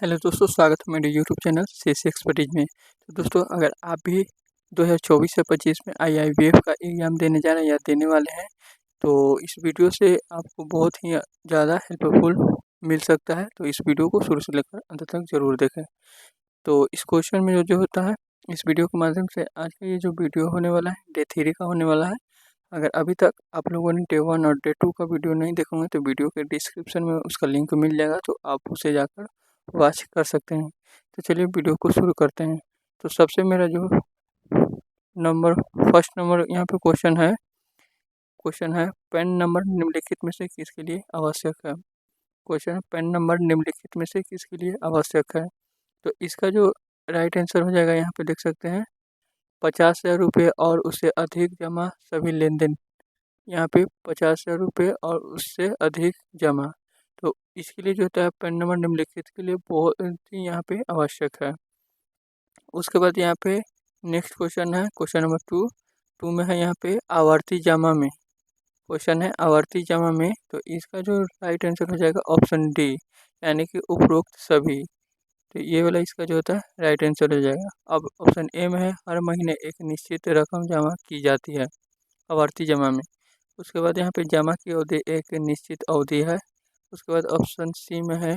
Hello दोस्तों, स्वागत है मेरे यूट्यूब चैनल सीएस एक्सपर्टीज में। तो दोस्तों, अगर आप भी 2024 से 25 में आईआईबीएफ का एग्ज़ाम देने जा रहे हैं या देने वाले हैं, तो इस वीडियो से आपको बहुत ही ज़्यादा हेल्पफुल मिल सकता है। तो इस वीडियो को शुरू से लेकर अंत तक ज़रूर देखें। तो इस क्वेश्चन में जो होता है, इस वीडियो के माध्यम से आज का ये जो वीडियो होने वाला है, डे 3 का होने वाला है। अगर अभी तक आप लोगों ने डे 1 और डे 2 का वीडियो नहीं देखा होंगे तो वीडियो के डिस्क्रिप्शन में उसका लिंक मिल जाएगा, तो आप उसे जाकर वॉच कर सकते हैं। तो चलिए वीडियो को शुरू करते हैं। तो सबसे मेरा जो फर्स्ट नंबर यहाँ पे क्वेश्चन है पैन नंबर निम्नलिखित में से किसके लिए आवश्यक है। क्वेश्चन है पैन नंबर निम्नलिखित में से किसके लिए आवश्यक है। तो इसका जो राइट आंसर हो जाएगा, यहाँ पे देख सकते हैं 50,000 रुपये और उससे अधिक जमा सभी लेन देन। यहाँ पे 50,000 रुपये और उससे अधिक जमा, तो इसके लिए जो होता है पैन नंबर निम्नलिखित के लिए बहुत ही यहाँ पे आवश्यक है। उसके बाद यहाँ पे नेक्स्ट क्वेश्चन है क्वेश्चन नंबर 2 में है यहाँ पे आवर्ती जमा में। क्वेश्चन है आवर्ती जमा में, तो इसका जो राइट आंसर हो जाएगा ऑप्शन डी, यानी कि उपरोक्त सभी। तो ये वाला इसका जो होता है राइट आंसर हो जाएगा। अब ऑप्शन ए में है हर महीने एक निश्चित रकम जमा की जाती है आवर्ती जमा में। उसके बाद यहाँ पे जमा की अवधि एक निश्चित अवधि है। उसके बाद ऑप्शन सी में है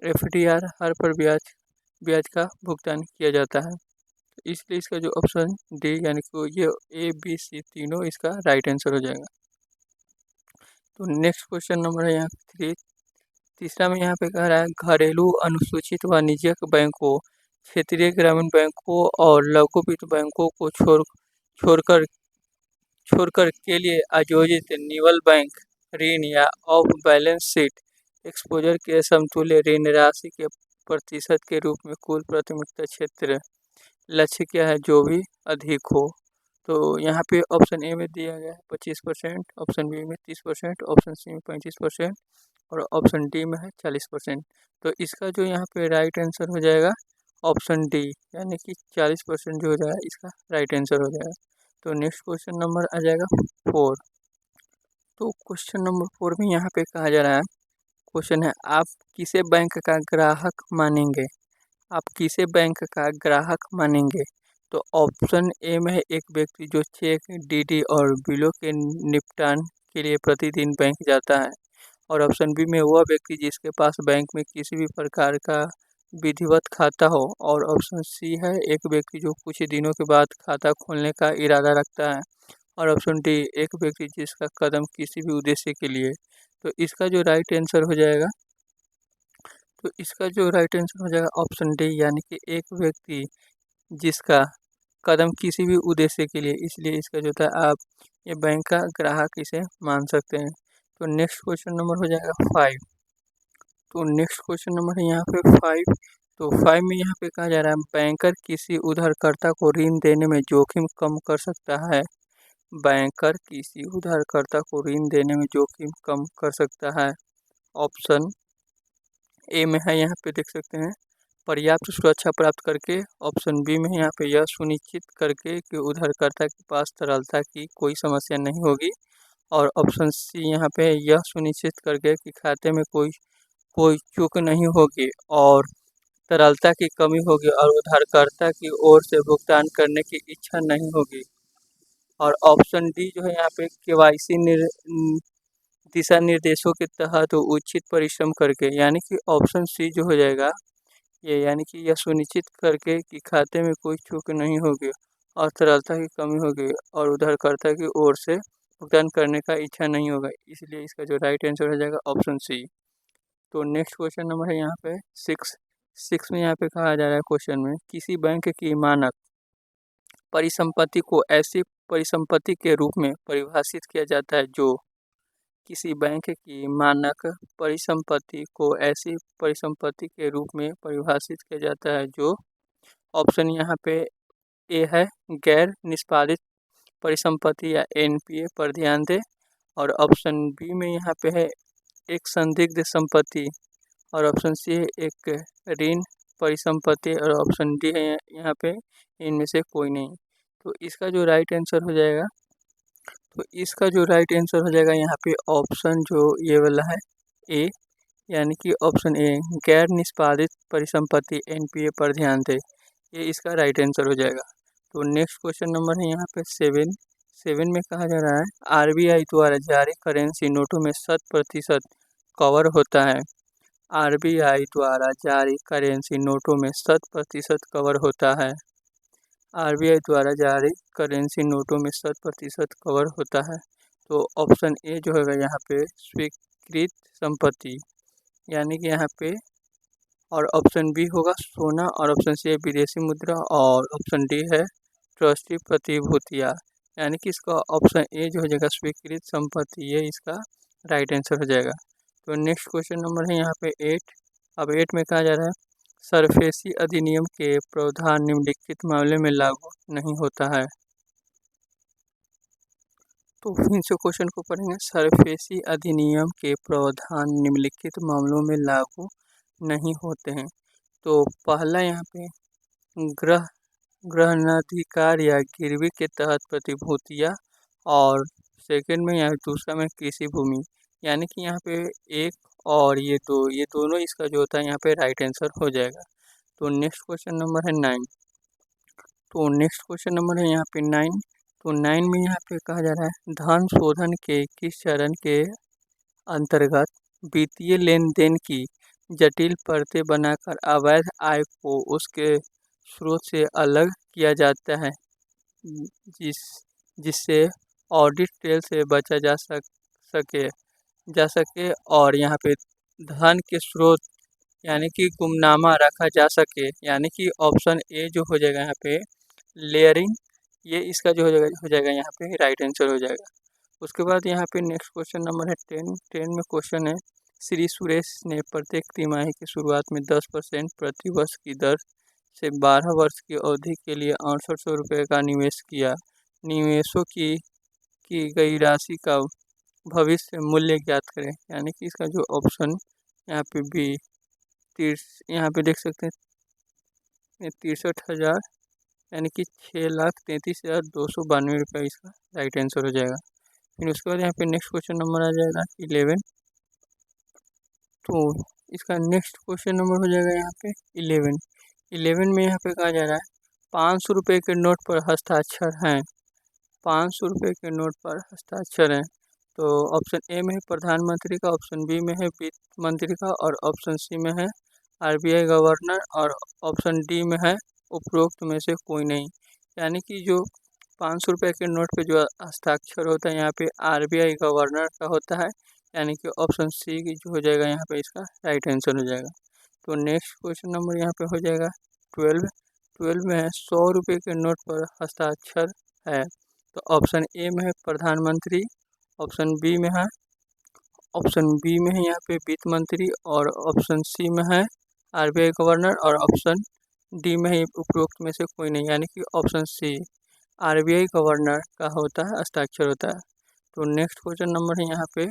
एफडीआर हर पर ब्याज का भुगतान किया जाता है। तो इसलिए इसका जो ऑप्शन डी, यानी कि ये ए बी सी तीनों इसका राइट आंसर हो जाएगा। तो नेक्स्ट क्वेश्चन नंबर है यहाँ तीसरा में यहाँ पे कह रहा है घरेलू अनुसूचित वाणिज्यिक बैंकों, क्षेत्रीय ग्रामीण बैंकों और लघु वित्त बैंकों को छोड़कर के लिए आयोजित निवल बैंक ऋण या ऑफ बैलेंस शीट एक्सपोजर के समतुल्य ऋण राशि के प्रतिशत के रूप में कुल प्राथमिकता क्षेत्र लक्ष्य क्या है जो भी अधिक हो। तो यहाँ पे ऑप्शन ए में दिया गया है 25%, ऑप्शन बी में 30%, ऑप्शन सी में 35% और ऑप्शन डी में है 40%। तो इसका जो यहाँ पे राइट आंसर हो जाएगा ऑप्शन डी, यानी कि 40% जो हो जाएगा इसका राइट आंसर हो जाएगा। तो नेक्स्ट क्वेश्चन नंबर आ जाएगा 4। तो क्वेश्चन नंबर 4 में यहाँ पे कहा जा रहा है, क्वेश्चन है आप किसे बैंक का ग्राहक मानेंगे। आप किसे बैंक का ग्राहक मानेंगे। तो ऑप्शन ए में है एक व्यक्ति जो चेक, डीडी और बिलों के निपटान के लिए प्रतिदिन बैंक जाता है। और ऑप्शन बी में वह व्यक्ति जिसके पास बैंक में किसी भी प्रकार का विधिवत खाता हो। और ऑप्शन सी है एक व्यक्ति जो कुछ दिनों के बाद खाता खोलने का इरादा रखता है। और ऑप्शन डी एक व्यक्ति जिसका कदम किसी भी उद्देश्य के लिए। तो इसका जो राइट आंसर हो जाएगा, तो इसका जो राइट आंसर हो जाएगा ऑप्शन डी, यानी कि एक व्यक्ति जिसका कदम किसी भी उद्देश्य के लिए, इसलिए इसका जो होता है आप ये बैंक का ग्राहक इसे मान सकते हैं। तो नेक्स्ट क्वेश्चन नंबर हो जाएगा 5। तो नेक्स्ट क्वेश्चन नंबर है यहाँ पे 5। तो 5 में यहाँ पे कहा जा रहा है बैंकर किसी उधारकर्ता को ऋण देने में जोखिम कम कर सकता है। बैंकर किसी उधारकर्ता को ऋण देने में जोखिम कम कर सकता है। ऑप्शन ए में है यहाँ पे देख सकते हैं पर्याप्त सुरक्षा प्राप्त करके। ऑप्शन बी में यहाँ पे यह सुनिश्चित करके कि उधारकर्ता के पास तरलता की कोई समस्या नहीं होगी। और ऑप्शन सी यहाँ पे यह सुनिश्चित करके कि खाते में कोई चूक नहीं होगी और तरलता की कमी होगी और उधारकर्ता की ओर से भुगतान करने की इच्छा नहीं होगी। और ऑप्शन डी जो है यहाँ पे केवाईसी दिशा निर्देशों के तहत उचित परिश्रम करके, यानी कि ऑप्शन सी जो हो जाएगा ये, यानी कि यह सुनिश्चित करके कि खाते में कोई चूक नहीं होगी और तरलता की कमी होगी और उधारकर्ता की ओर से भुगतान करने का इच्छा नहीं होगा, इसलिए इसका जो राइट आंसर हो जाएगा ऑप्शन सी। तो नेक्स्ट क्वेश्चन नंबर है यहाँ पे 6 में यहाँ पे कहा जा रहा है क्वेश्चन में किसी बैंक की मानक परिसंपत्ति को ऐसी परिसंपत्ति के रूप में परिभाषित किया जाता है जो, किसी बैंक की मानक परिसंपत्ति को ऐसी परिसंपत्ति के रूप में परिभाषित किया जाता है जो, ऑप्शन यहाँ पे ए है गैर निष्पादित परिसंपत्ति या एनपीए पर ध्यान दें। और ऑप्शन बी में यहाँ पे है एक संदिग्ध संपत्ति। और ऑप्शन सी है एक ऋण परिसंपत्ति। और ऑप्शन डी है यहाँ पे इनमें से कोई नहीं। तो इसका जो राइट आंसर हो जाएगा, तो इसका जो राइट आंसर हो जाएगा यहाँ पे ऑप्शन जो ये वाला है ए, यानी कि ऑप्शन ए गैर निष्पादित परिसंपत्ति एनपीए पर ध्यान दें, ये इसका राइट आंसर हो जाएगा। तो नेक्स्ट क्वेश्चन नंबर है यहाँ पे 7 में कहा जा रहा है आरबीआई द्वारा जारी करेंसी नोटों में 100% कवर होता है। आरबीआई द्वारा जारी करेंसी नोटों में 100% कवर होता है। आरबीआई द्वारा जारी करेंसी नोटों में 100% कवर होता है। तो ऑप्शन ए जो होगा यहाँ पे स्वीकृत संपत्ति, यानी कि यहाँ पे, और ऑप्शन बी होगा सोना, और ऑप्शन सी है विदेशी मुद्रा, और ऑप्शन डी है ट्रस्टी प्रतिभूतियाँ, यानी कि इसका ऑप्शन ए जो हो जाएगा स्वीकृत संपत्ति, ये इसका राइट आंसर हो जाएगा। तो नेक्स्ट क्वेश्चन नंबर है यहाँ पे 8। अब 8 में कहा जा रहा है सरफेसी अधिनियम के प्रावधान निम्नलिखित मामले में लागू नहीं होता है। तो फिर से क्वेश्चन को पढ़ेंगे। सरफेसी अधिनियम के प्रावधान निम्नलिखित मामलों में लागू नहीं होते हैं। तो पहला यहाँ पे ग्रहणाधिकार या गिरवी के तहत प्रतिभूतियाँ, और सेकंड में यहाँ दूसरा में कृषि भूमि, यानी कि यहाँ पे एक और ये दोनों इसका जो होता है यहाँ पे राइट आंसर हो जाएगा। तो नेक्स्ट क्वेश्चन नंबर है 9। तो नेक्स्ट क्वेश्चन नंबर है यहाँ पे 9। तो 9 में यहाँ पे कहा जा रहा है धन शोधन के किस चरण के अंतर्गत वित्तीय लेन देन की जटिल परतें बनाकर अवैध आय को उसके स्रोत से अलग किया जाता है, जिससे ऑडिट ट्रेल से बचा जा सके और यहाँ पे धन के स्रोत यानी कि गुमनामा रखा जा सके, यानी कि ऑप्शन ए जो हो जाएगा यहाँ पे लेयरिंग, ये इसका जो हो जाएगा यहाँ पे राइट आंसर हो जाएगा। उसके बाद यहाँ पे नेक्स्ट क्वेश्चन नंबर है 10 में क्वेश्चन है श्री सुरेश ने प्रत्येक तिमाही की शुरुआत में 10% प्रति वर्ष की दर से 12 वर्ष की अवधि के लिए 6800 रुपये का निवेश किया। निवेशों की गई राशि का भविष्य मूल्य ज्ञात करें, यानी कि इसका जो ऑप्शन यहाँ पे बी यहाँ पे देख सकते हैं 63,000, यानी कि 6,33,292 रुपये इसका राइट आंसर हो जाएगा। फिर उसके बाद यहाँ पे नेक्स्ट क्वेश्चन नंबर आ जाएगा 11। तो इसका नेक्स्ट क्वेश्चन नंबर हो जाएगा यहाँ पे 11 में यहाँ पे कहा जा रहा है 500 रुपये के नोट पर हस्ताक्षर हैं। 500 रुपये के नोट पर हस्ताक्षर हैं। तो ऑप्शन ए में है प्रधानमंत्री का, ऑप्शन बी में है वित्त मंत्री का, और ऑप्शन सी में है आरबीआई गवर्नर, और ऑप्शन डी में है उपरोक्त में से कोई नहीं। यानी कि जो 500 रुपये के नोट पे जो हस्ताक्षर होता है यहाँ पे आरबीआई गवर्नर का होता है, यानी कि ऑप्शन सी की जो हो जाएगा यहाँ पे इसका राइट आंसर हो जाएगा। तो नेक्स्ट क्वेश्चन नंबर यहाँ पे हो जाएगा 12 में है 100 रुपये के नोट पर हस्ताक्षर है। तो ऑप्शन ए में है प्रधानमंत्री, ऑप्शन बी में है यहाँ पे वित्त मंत्री, और ऑप्शन सी में है आरबीआई गवर्नर, और ऑप्शन डी में है उपरोक्त में से कोई नहीं, यानी कि ऑप्शन सी आरबीआई गवर्नर का होता है, हस्ताक्षर होता है। तो नेक्स्ट क्वेश्चन नंबर है यहाँ पे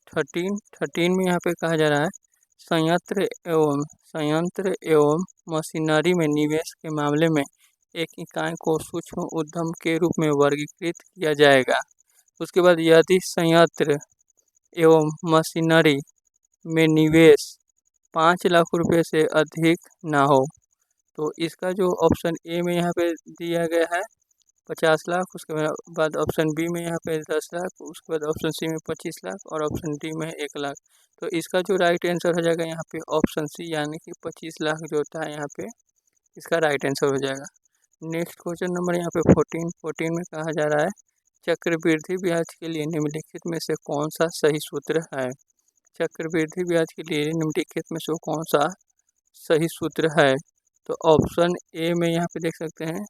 13 में यहाँ पे कहा जा रहा है संयंत्र एवं मशीनरी में निवेश के मामले में एक इकाई को सूक्ष्म उद्यम के रूप में वर्गीकृत किया जाएगा। उसके बाद यदि संयंत्र एवं मशीनरी में निवेश 5 लाख रुपए से अधिक ना हो, तो इसका जो ऑप्शन ए में यहाँ पे दिया गया है 50 लाख, उसके बाद ऑप्शन बी में यहाँ पे 10 लाख, उसके बाद ऑप्शन सी में 25 लाख, और ऑप्शन डी में 1 लाख। तो इसका जो राइट आंसर हो जाएगा यहाँ पे ऑप्शन सी, यानी कि 25 लाख जो होता है यहाँ पे इसका राइट आंसर हो जाएगा। नेक्स्ट क्वेश्चन नंबर यहाँ पे 14 में कहा जा रहा है चक्रवृद्धि ब्याज के लिए निम्नलिखित में से कौन सा सही सूत्र है। चक्रवृद्धि ब्याज के लिए निम्नलिखित में से कौन सा सही सूत्र है। तो ऑप्शन ए में यहाँ पे देख सकते हैं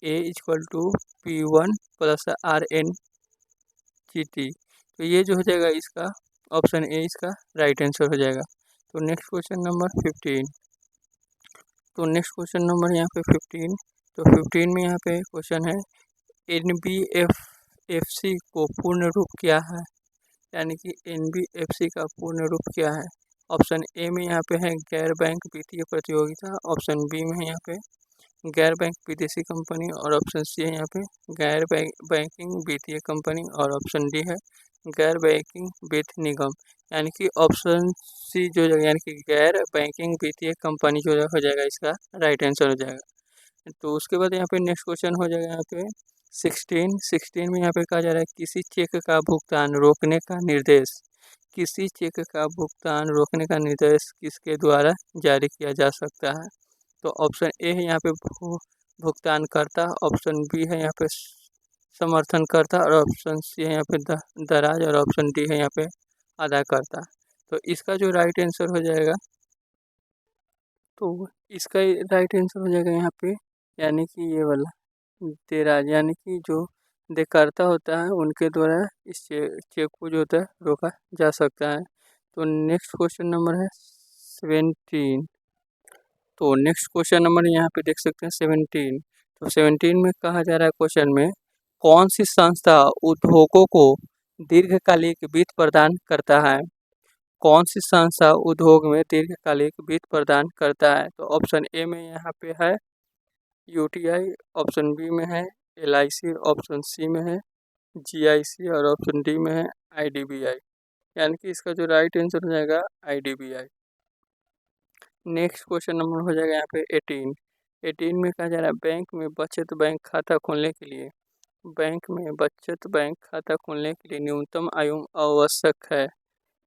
A=P1 + RN/GT। तो ये जो हो जाएगा इसका ऑप्शन ए इसका राइट आंसर हो जाएगा। तो नेक्स्ट क्वेश्चन नंबर 15। तो नेक्स्ट क्वेश्चन नंबर यहाँ पे 15। तो 15 में यहाँ पे क्वेश्चन है NBFC को पूर्ण रूप क्या है, यानी कि NBFC का पूर्ण रूप क्या है। ऑप्शन ए में यहाँ पे है गैर बैंक वित्तीय प्रतियोगिता, ऑप्शन बी में है यहाँ पे गैर बैंक विदेशी कंपनी, और ऑप्शन सी है यहाँ पे गैर बैंकिंग वित्तीय कंपनी, और ऑप्शन डी है गैर बैंकिंग वित्त निगम, यानी कि ऑप्शन सी जो है यानी कि गैर बैंकिंग वित्तीय कंपनी जो हो जाएगा, इसका राइट आंसर हो जाएगा। तो उसके बाद यहाँ पे नेक्स्ट क्वेश्चन हो जाएगा यहाँ पे 16 में यहाँ पे कहा जा रहा है किसी चेक का भुगतान रोकने का निर्देश, किसी चेक का भुगतान रोकने का निर्देश किसके द्वारा जारी किया जा सकता है। तो ऑप्शन ए है यहाँ पे भुगतान करता, ऑप्शन बी है यहाँ पे समर्थन करता और ऑप्शन सी है यहाँ पे दराज और ऑप्शन डी है यहाँ पे अदा करता। तो इसका जो राइट आंसर हो जाएगा, तो इसका राइट आंसर हो जाएगा यहाँ पे यानी कि ये वाला दराज, यानी कि जो देयकर्ता होता है उनके द्वारा इस चेक को जो होता है रोका जा सकता है। तो नेक्स्ट क्वेश्चन नंबर है 17। तो नेक्स्ट क्वेश्चन नंबर यहाँ पे देख सकते हैं 17। तो 17 में कहा जा रहा है क्वेश्चन में कौन सी संस्था उद्योगों को दीर्घकालिक वित्त प्रदान करता है, कौन सी संस्था उद्योग में दीर्घकालिक वित्त प्रदान करता है। तो ऑप्शन ए में यहाँ पे है यूटीआई, ऑप्शन बी में है एलआईसी, ऑप्शन सी में है जीआईसी और ऑप्शन डी में है आईडीबीआई, यानी कि इसका जो राइट आंसर हो जाएगा आईडीबीआई। नेक्स्ट क्वेश्चन नंबर हो जाएगा यहाँ पे 18 में कहा जा रहा है बैंक में बचत बैंक खाता खोलने के लिए, बैंक में बचत बैंक खाता खोलने के लिए न्यूनतम आयु आवश्यक है।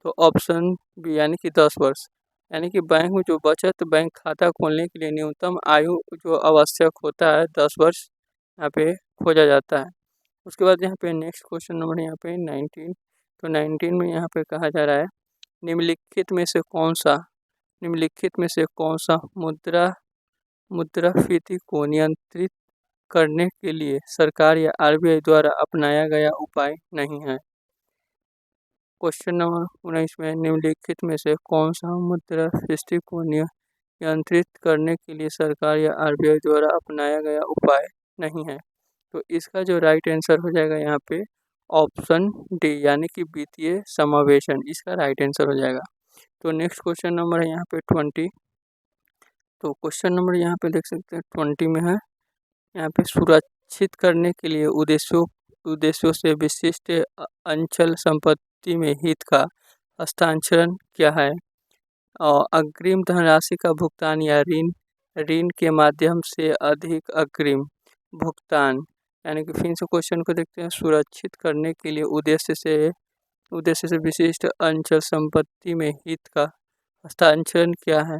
तो ऑप्शन बी यानी कि 10 वर्ष, यानी कि बैंक में जो बचत बैंक खाता खोलने के लिए न्यूनतम आयु जो आवश्यक होता है 10 वर्ष यहाँ पे खोजा जाता है। उसके बाद यहाँ पे नेक्स्ट क्वेश्चन नंबर यहाँ पे 19। तो 19 में यहाँ पे कहा जा रहा है निम्नलिखित में से कौन सा मुद्रास्फीति को नियंत्रित करने के लिए सरकार या आरबीआई द्वारा अपनाया गया उपाय नहीं है। क्वेश्चन नंबर 19 में निम्नलिखित में से कौन सा मुद्रास्फीति को नियंत्रित करने के लिए सरकार या आरबीआई द्वारा अपनाया गया उपाय नहीं है। तो इसका जो राइट आंसर हो जाएगा यहाँ पे ऑप्शन डी यानी कि वित्तीय समावेशन, इसका राइट आंसर हो जाएगा। तो नेक्स्ट क्वेश्चन नंबर है यहाँ पे 20। तो क्वेश्चन नंबर यहाँ पे देख सकते हैं 20 में है यहाँ पे सुरक्षित करने के लिए उद्देश्यों से विशिष्ट अंचल संपत्ति में हित का हस्तांतरण क्या है, और अग्रिम धनराशि का भुगतान या ऋण के माध्यम से अधिक अग्रिम भुगतान, यानी कि फिर से क्वेश्चन को देखते हैं। सुरक्षित करने के लिए उद्देश्य से विशिष्ट अंचल संपत्ति में हित का हस्तांतरण क्या है,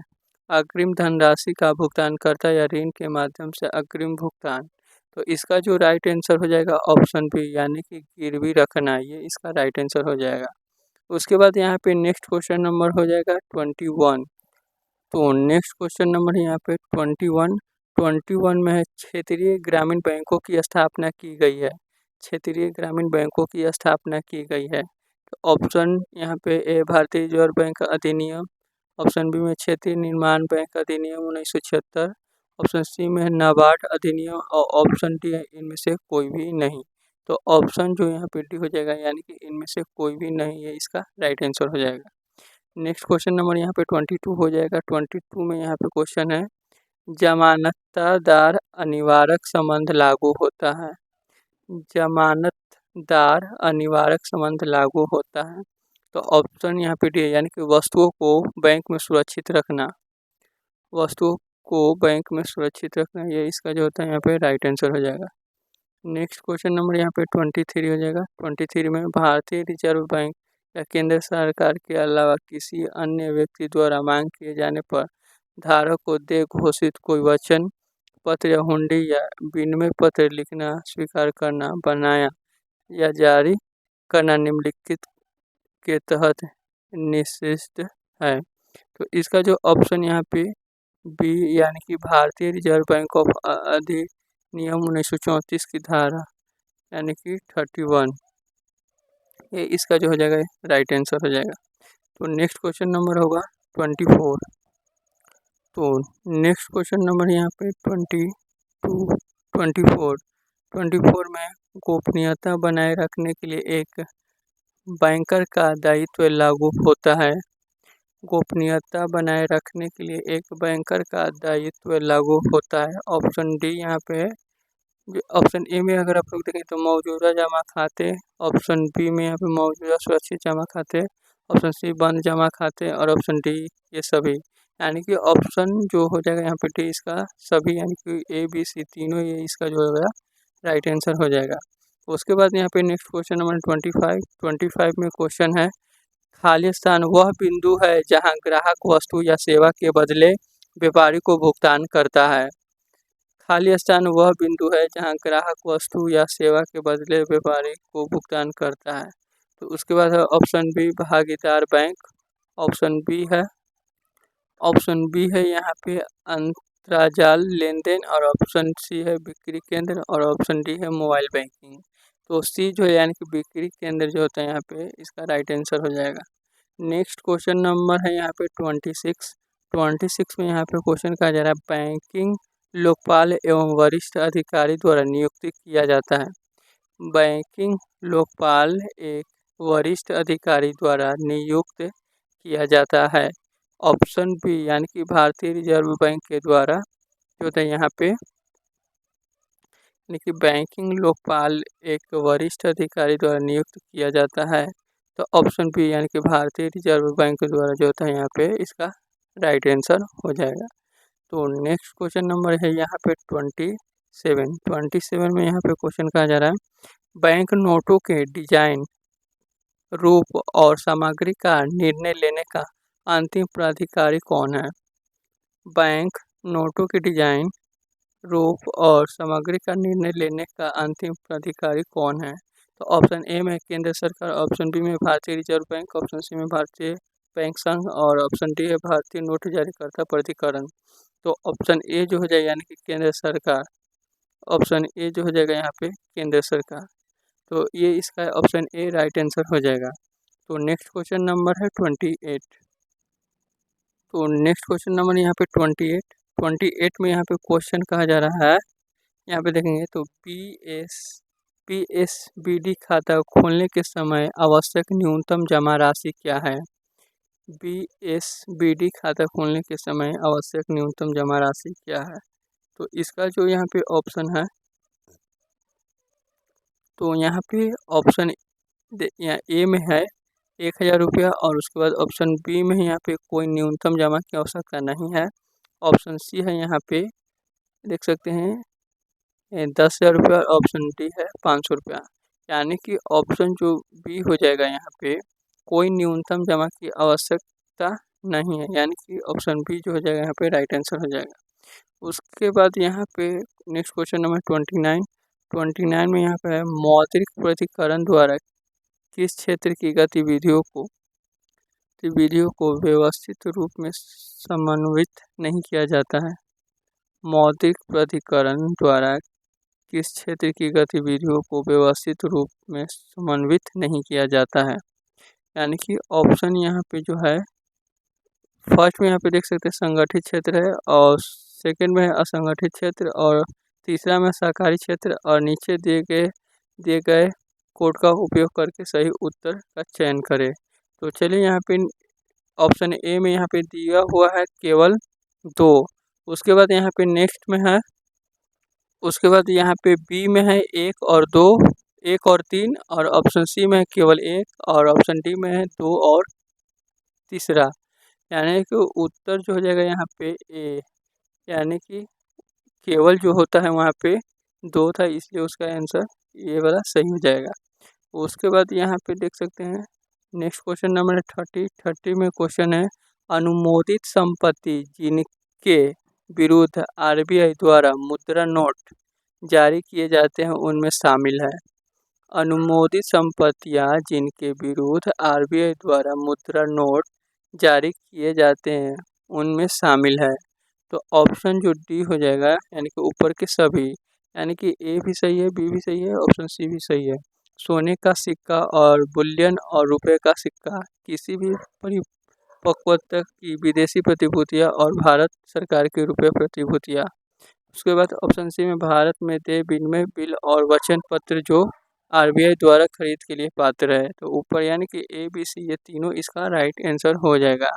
अग्रिम धनराशि का भुगतान करता या ऋण के माध्यम से अग्रिम भुगतान। तो इसका जो राइट आंसर हो जाएगा ऑप्शन बी यानी कि गिरवी रखना, ये इसका राइट आंसर हो जाएगा। उसके बाद यहाँ पे नेक्स्ट क्वेश्चन नंबर हो जाएगा 21। तो नेक्स्ट क्वेश्चन नंबर यहाँ पे 21 में है क्षेत्रीय ग्रामीण बैंकों की स्थापना की गई है, क्षेत्रीय ग्रामीण बैंकों की स्थापना की गई है। तो ऑप्शन यहाँ पे ए भारतीय रिजर्व बैंक अधिनियम, ऑप्शन बी में क्षेत्रीय निर्माण बैंक अधिनियम 1976, ऑप्शन सी में है नाबार्ड अधिनियम और ऑप्शन डी है इनमें से कोई भी नहीं। तो ऑप्शन जो यहाँ पे डी हो जाएगा यानी कि इनमें से कोई भी नहीं है, इसका राइट आंसर हो जाएगा। नेक्स्ट क्वेश्चन नंबर यहाँ पे 22 हो जाएगा। 22 में यहाँ पे क्वेश्चन है जमानतदार अनिवार्य संबंध लागू होता है, जमानतदार अनिवार्य संबंध लागू होता है। तो ऑप्शन यहाँ पे डी है यानी कि वस्तुओं को बैंक में सुरक्षित रखना, वस्तुओं को बैंक में सुरक्षित रखना, ये इसका जो होता है यहाँ पे राइट आंसर हो जाएगा। नेक्स्ट क्वेश्चन नंबर यहाँ पे 23 हो जाएगा। 23 में भारतीय रिजर्व बैंक या केंद्र सरकार के अलावा किसी अन्य व्यक्ति द्वारा मांग किए जाने पर धारक को दे घोषित कोई वचन पत्र या हुंडी या विनिमय पत्र लिखना, स्वीकार करना, बनाया या जारी करना निम्नलिखित के तहत निषिद्ध है। तो इसका जो ऑप्शन यहाँ पे बी यानी कि भारतीय रिजर्व बैंक ऑफ अधिनियम 1934 की धारा यानी कि 31, ये इसका जो हो जाएगा राइट आंसर हो जाएगा। तो नेक्स्ट क्वेश्चन नंबर होगा 24। तो नेक्स्ट क्वेश्चन नंबर यहाँ पे 24 में गोपनीयता बनाए रखने के लिए एक बैंकर का दायित्व लागू होता है, गोपनीयता बनाए रखने के लिए एक बैंकर का दायित्व लागू होता है। ऑप्शन डी यहाँ पे है जो ऑप्शन ए में अगर आप लोग देखें तो मौजूदा जमा खाते, ऑप्शन बी में यहाँ पे मौजूदा सुरक्षित जमा खाते, ऑप्शन सी बंद जमा खाते और ऑप्शन डी ये सभी। यानी कि ऑप्शन जो हो जाएगा यहाँ पे डी इसका सभी, यानी कि ए बी सी तीनों ये इसका जो होगा राइट आंसर हो जाएगा। उसके बाद यहाँ पे नेक्स्ट क्वेश्चन नंबर 25 में क्वेश्चन है, खाली स्थान वह बिंदु है जहाँ ग्राहक वस्तु या सेवा के बदले व्यापारी को भुगतान करता है। खाली स्थान वह बिंदु है जहाँ ग्राहक वस्तु या सेवा के बदले व्यापारी को भुगतान करता है। तो उसके बाद है ऑप्शन बी भागीदार बैंक, ऑप्शन बी है यहाँ पे अंतराजाल लेन देन और ऑप्शन सी है बिक्री केंद्र और ऑप्शन डी है मोबाइल बैंकिंग। तो सी जो है यानी कि बिक्री केंद्र जो होता है यहाँ पे इसका राइट आंसर हो जाएगा। नेक्स्ट क्वेश्चन नंबर है यहाँ पे 26 में यहाँ पे क्वेश्चन कहा जा रहा है, बैंकिंग लोकपाल एवं वरिष्ठ अधिकारी द्वारा नियुक्त किया जाता है। बैंकिंग लोकपाल एक वरिष्ठ अधिकारी द्वारा नियुक्त किया जाता है। ऑप्शन बी यानी कि भारतीय रिजर्व बैंक के द्वारा जो होता है यहाँ पे, यानी कि बैंकिंग लोकपाल एक वरिष्ठ अधिकारी द्वारा नियुक्त किया जाता है। तो ऑप्शन बी यानी कि भारतीय रिजर्व बैंक के द्वारा जो होता है यहाँ पे इसका राइट आंसर हो जाएगा। तो नेक्स्ट क्वेश्चन नंबर है यहाँ पे 27 में यहाँ पे क्वेश्चन कहा जा रहा है, बैंक नोटों के डिजाइन, रूप और सामग्री का निर्णय लेने का अंतिम प्राधिकारी कौन है। बैंक नोटों के डिजाइन, रूप और सामग्री का निर्णय लेने का अंतिम प्राधिकारी कौन है। तो ऑप्शन ए में केंद्र सरकार, ऑप्शन बी में भारतीय रिजर्व बैंक, ऑप्शन सी में भारतीय बैंक संघ और ऑप्शन डी है भारतीय नोट जारीकर्ता प्राधिकरण। तो ऑप्शन ए जो हो जाएगा यानी कि केंद्र सरकार, ऑप्शन ए जो हो जाएगा यहाँ पे केंद्र सरकार। तो ये इसका ऑप्शन ए राइट आंसर हो जाएगा। तो नेक्स्ट क्वेश्चन नंबर है 28। तो नेक्स्ट क्वेश्चन नंबर यहाँ पे 28 में यहाँ पे क्वेश्चन कहा जा रहा है, यहाँ पे देखेंगे तो पीएसबीडी खाता खोलने के समय आवश्यक न्यूनतम जमा राशि क्या है। पीएसबीडी खाता खोलने के समय आवश्यक न्यूनतम जमा राशि क्या है। तो इसका जो यहाँ पे ऑप्शन है, तो यहाँ पे ऑप्शन यहाँ ए में है 1000 रुपया और उसके बाद ऑप्शन बी में यहाँ पे कोई न्यूनतम जमा की आवश्यकता नहीं है। ऑप्शन सी है यहाँ पे देख सकते हैं 10,000 रुपया और ऑप्शन डी है 500 रुपया। यानी कि ऑप्शन जो बी हो जाएगा यहाँ पे कोई न्यूनतम जमा की आवश्यकता नहीं है, यानी कि ऑप्शन बी जो हो जाएगा यहाँ पे राइट आंसर हो जाएगा। उसके बाद यहाँ पे नेक्स्ट क्वेश्चन नंबर 29 में यहाँ पे है, मौद्रिक प्राधिकरण द्वारा किस क्षेत्र की गतिविधियों को व्यवस्थित रूप में समन्वित नहीं किया जाता है। मौद्रिक प्राधिकरण द्वारा किस क्षेत्र की गतिविधियों को व्यवस्थित रूप में समन्वित नहीं किया जाता है। यानी कि ऑप्शन यहाँ पे जो है फर्स्ट में यहाँ पे देख सकते हैं संगठित क्षेत्र है और सेकंड में है असंगठित क्षेत्र और तीसरा में सहकारी क्षेत्र और नीचे दिए गए कोड का उपयोग करके सही उत्तर का चयन करें। तो चलिए यहाँ पे ऑप्शन ए में यहाँ पे दिया हुआ है केवल 2। उसके बाद यहाँ पे नेक्स्ट में है, उसके बाद यहाँ पे बी में है 1 और 2, 1 और 3 और ऑप्शन सी में है केवल 1 और ऑप्शन डी में है 2 और तीसरा। यानी कि उत्तर जो हो जाएगा यहाँ पे ए, यानी कि केवल जो होता है वहाँ पे 2 था इसलिए उसका आंसर ये वाला सही हो जाएगा। उसके बाद यहाँ पे देख सकते हैं नेक्स्ट क्वेश्चन नंबर 30 में क्वेश्चन है, अनुमोदित संपत्ति जिनके विरुद्ध आरबीआई द्वारा मुद्रा नोट जारी किए जाते हैं उनमें शामिल है। अनुमोदित संपत्तियां जिनके विरुद्ध आरबीआई द्वारा मुद्रा नोट जारी किए जाते हैं उनमें शामिल है। तो ऑप्शन जो डी हो जाएगा यानी कि ऊपर के सभी, यानी कि ए भी सही है, बी भी सही है, ऑप्शन सी भी सही है। सोने का सिक्का और बुलियन और रुपए का सिक्का, किसी भी परिपक्वता की विदेशी प्रतिभूतियाँ और भारत सरकार की रुपये प्रतिभूतियाँ। उसके बाद ऑप्शन सी में भारत में देय विनिमय बिल और वचन पत्र जो आरबीआई द्वारा खरीद के लिए पात्र है। तो ऊपर यानी कि ए बी सी ये तीनों इसका राइट आंसर हो जाएगा।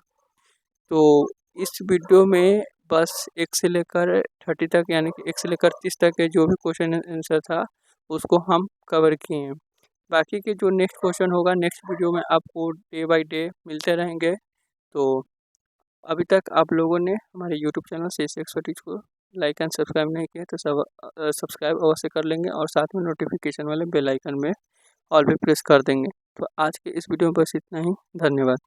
तो इस वीडियो में बस 1 से लेकर 30 तक, यानी कि 1 से लेकर 30 तक के जो भी क्वेश्चन आंसर था उसको हम कवर किए हैं। बाकी के जो नेक्स्ट क्वेश्चन होगा नेक्स्ट वीडियो में आपको डे बाय डे मिलते रहेंगे। तो अभी तक आप लोगों ने हमारे यूट्यूब चैनल CSC एक्सपर्टीज को लाइक एंड सब्सक्राइब नहीं किया तो सब्सक्राइब अवश्य कर लेंगे और साथ में नोटिफिकेशन वाले बेल आइकन में ऑल भी प्रेस कर देंगे। तो आज के इस वीडियो में बस इतना ही। धन्यवाद।